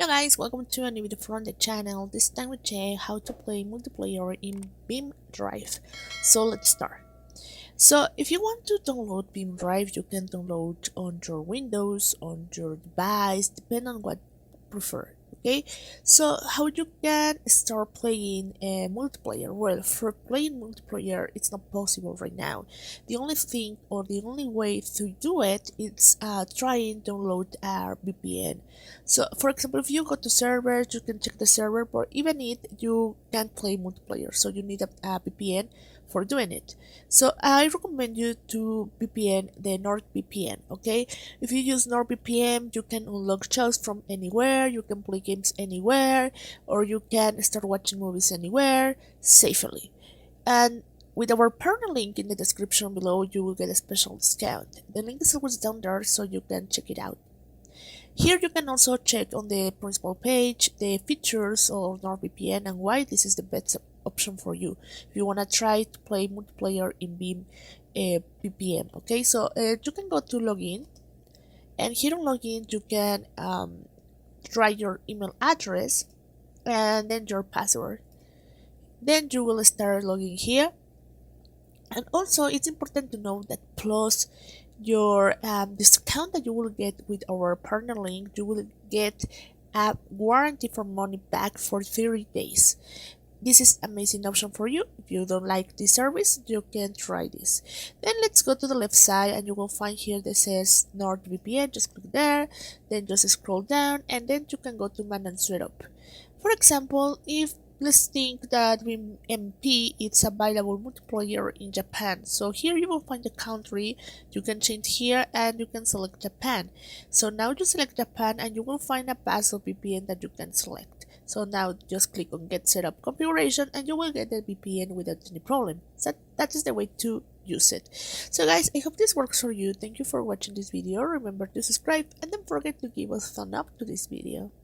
Hello guys, welcome to a new video from the channel. This time we check how to play multiplayer in Beamng Drive. So let's start. So if you want to download Beamng Drive, you can download on your Windows, on your device, depending on what you prefer. Okay, so how you can start playing a multiplayer? Well, for playing multiplayer, it's not possible right now. The only thing or the only way to do it is try and download a VPN. So, for example, if you go to servers, you can check the server, but even if you can't play multiplayer, so you need a VPN for doing it. So I recommend you to VPN the NordVPN. Okay, if you use NordVPN, you can unlock shows from anywhere, you can play games anywhere, or you can start watching movies anywhere safely. And with our partner link in the description below, you will get a special discount. The link is always down there so you can check it out. Here you can also check on the principal page the features of NordVPN and why this is the best option for you if you want to try to play multiplayer in Beam VPN. Okay, so you can go to login, and here on login you can write your email address and then your password. Then you will start logging here, and also it's important to know that plus your discount that you will get with our partner link, you will get a warranty for money back for 30 days. This is amazing option for you. If you don't like this service, you can try this. Then let's go to the left side and you will find here that says NordVPN. Just click there, then just scroll down, and then you can go to manage setup. For example, if let's think that MP is available multiplayer in Japan. So here you will find the country, you can change here and you can select Japan. So now you select Japan and you will find a passive VPN that you can select. So now just click on get setup configuration and you will get the VPN without any problem. So that is the way to use it. So guys, I hope this works for you. Thank you for watching this video. Remember to subscribe and don't forget to give us a thumb up to this video.